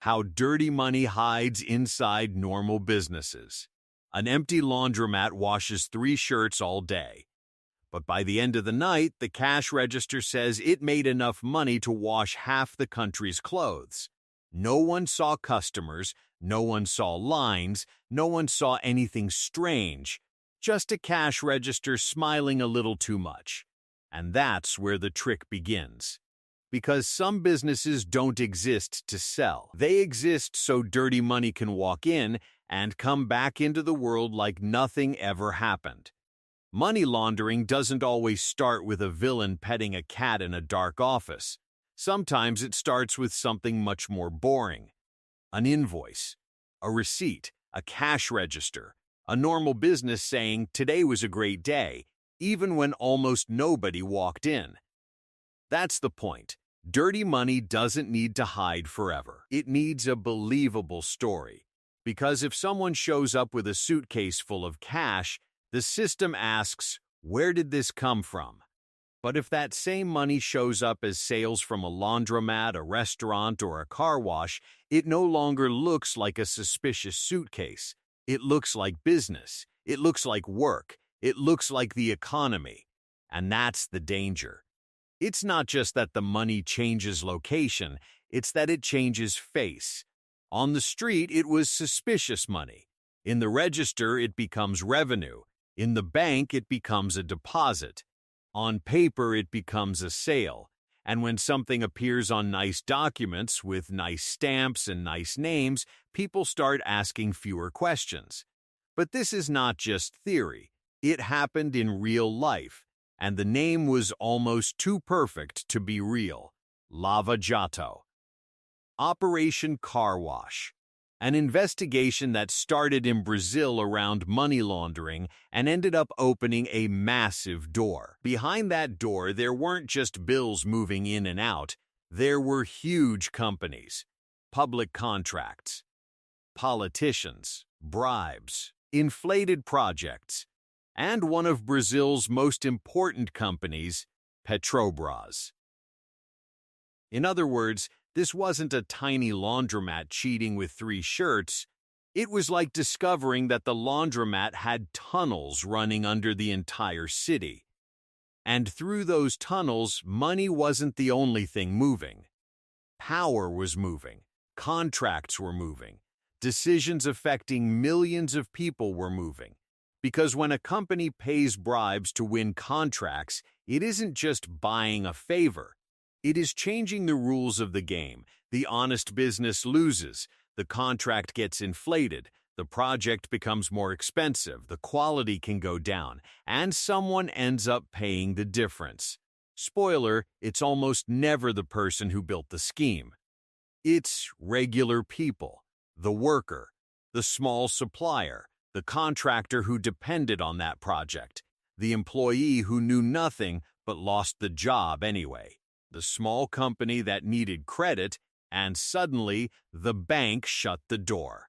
How dirty money hides inside normal businesses. An empty laundromat washes 3 shirts all day. But by the end of the night, the cash register says it made enough money to wash half the country's clothes. No one saw customers, no one saw lines, no one saw anything strange. Just a cash register smiling a little too much. And that's where the trick begins. Because some businesses don't exist to sell. They exist so dirty money can walk in and come back into the world like nothing ever happened. Money laundering doesn't always start with a villain petting a cat in a dark office. Sometimes it starts with something much more boring. An invoice, a receipt, a cash register, a normal business saying today was a great day, even when almost nobody walked in. That's the point. Dirty money doesn't need to hide forever. It needs a believable story. Because if someone shows up with a suitcase full of cash, the system asks, where did this come from? But if that same money shows up as sales from a laundromat, a restaurant, or a car wash, it no longer looks like a suspicious suitcase. It looks like business. It looks like work. It looks like the economy. And that's the danger. It's not just that the money changes location, it's that it changes face. On the street, it was suspicious money. In the register, it becomes revenue. In the bank, it becomes a deposit. On paper, it becomes a sale. And when something appears on nice documents with nice stamps and nice names, people start asking fewer questions. But this is not just theory. It happened in real life, and the name was almost too perfect to be real. Lava Jato. Operation Car Wash. An investigation that started in Brazil around money laundering and ended up opening a massive door. Behind that door, there weren't just bills moving in and out. There were huge companies, public contracts, politicians, bribes, inflated projects, and one of Brazil's most important companies, Petrobras. In other words, this wasn't a tiny laundromat cheating with 3 shirts. It was like discovering that the laundromat had tunnels running under the entire city. And through those tunnels, money wasn't the only thing moving. Power was moving. Contracts were moving. Decisions affecting millions of people were moving. Because when a company pays bribes to win contracts, it isn't just buying a favor. It is changing the rules of the game. The honest business loses, the contract gets inflated, the project becomes more expensive, the quality can go down, and someone ends up paying the difference. Spoiler, it's almost never the person who built the scheme. It's regular people, the worker, the small supplier, the contractor who depended on that project, the employee who knew nothing but lost the job anyway. The small company that needed credit, and suddenly the bank shut the door.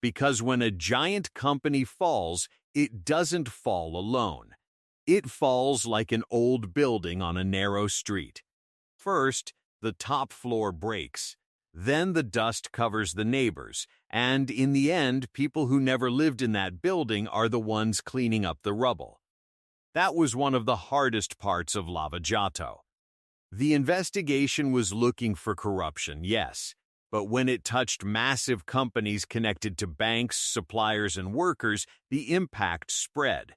Because when a giant company falls, it doesn't fall alone. It falls like an old building on a narrow street. First, the top floor breaks. Then the dust covers the neighbors, and in the end, people who never lived in that building are the ones cleaning up the rubble. That was one of the hardest parts of Lava Jato. The investigation was looking for corruption, yes, but when it touched massive companies connected to banks, suppliers, and workers, the impact spread.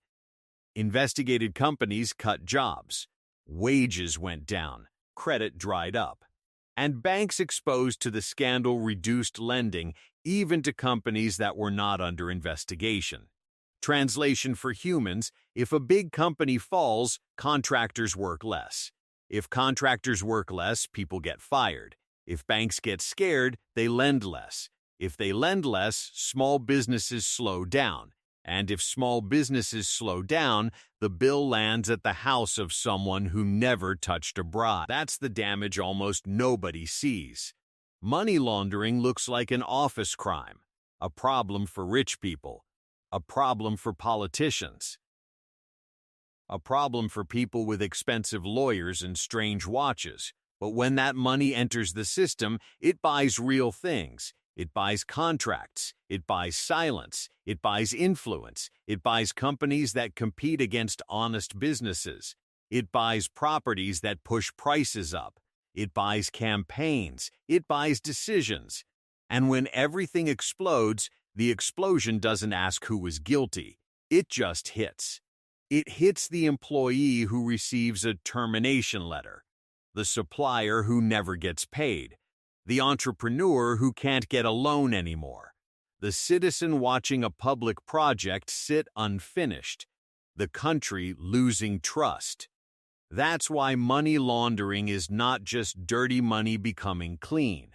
Investigated companies cut jobs, wages went down, credit dried up, and banks exposed to the scandal reduced lending even to companies that were not under investigation. Translation for humans: if a big company falls, contractors work less. If contractors work less, people get fired. If banks get scared, they lend less. If they lend less, small businesses slow down. And if small businesses slow down, the bill lands at the house of someone who never touched a bribe. That's the damage almost nobody sees. Money laundering looks like an office crime, a problem for rich people, a problem for politicians, a problem for people with expensive lawyers and strange watches, But when that money enters the system, it buys real things. It buys contracts. It buys silence. It buys influence. It buys companies that compete against honest businesses. It buys properties that push prices up. It buys campaigns. It buys decisions. And when everything explodes, the explosion doesn't ask who was guilty. It just hits. It hits the employee who receives a termination letter, the supplier who never gets paid, the entrepreneur who can't get a loan anymore, the citizen watching a public project sit unfinished, the country losing trust. That's why money laundering is not just dirty money becoming clean.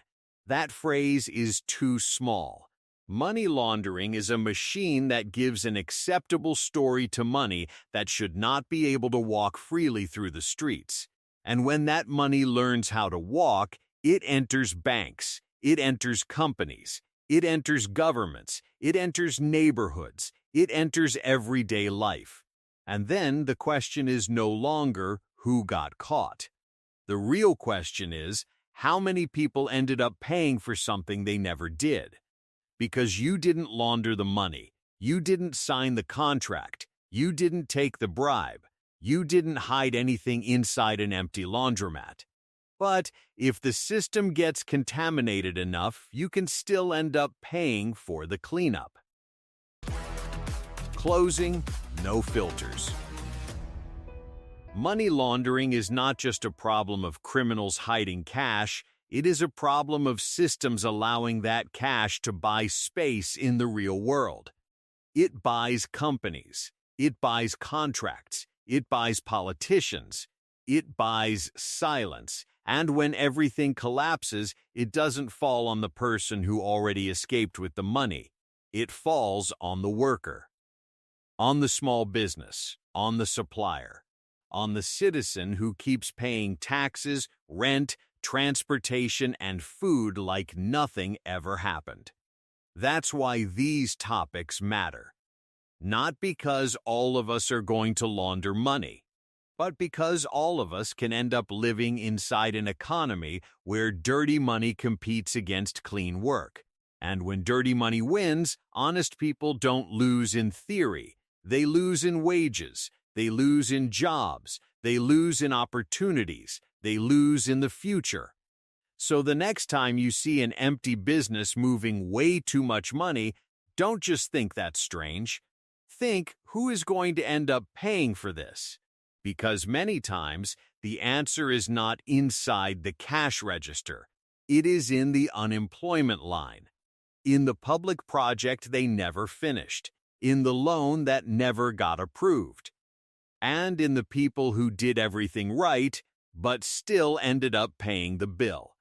That phrase is too small. Money laundering is a machine that gives an acceptable story to money that should not be able to walk freely through the streets. And when that money learns how to walk, it enters banks, it enters companies, it enters governments, it enters neighborhoods, it enters everyday life. And then the question is no longer who got caught. The real question is how many people ended up paying for something they never did. Because you didn't launder the money, you didn't sign the contract, you didn't take the bribe, you didn't hide anything inside an empty laundromat. But if the system gets contaminated enough, you can still end up paying for the cleanup. Closing, no filters. Money laundering is not just a problem of criminals hiding cash. It is a problem of systems allowing that cash to buy space in the real world. It buys companies. It buys contracts. It buys politicians. It buys silence. And when everything collapses, it doesn't fall on the person who already escaped with the money. It falls on the worker, on the small business, on the supplier, on the citizen who keeps paying taxes, rent, transportation, and food like nothing ever happened. That's why these topics matter. Not because all of us are going to launder money, but because all of us can end up living inside an economy where dirty money competes against clean work. And when dirty money wins, honest people don't lose in theory. They lose in wages. They lose in jobs. They lose in opportunities. They lose in the future. So the next time you see an empty business moving way too much money, don't just think that's strange. Think, who is going to end up paying for this? Because many times, the answer is not inside the cash register. It is in the unemployment line, in the public project they never finished, in the loan that never got approved, and in the people who did everything right but still ended up paying the bill.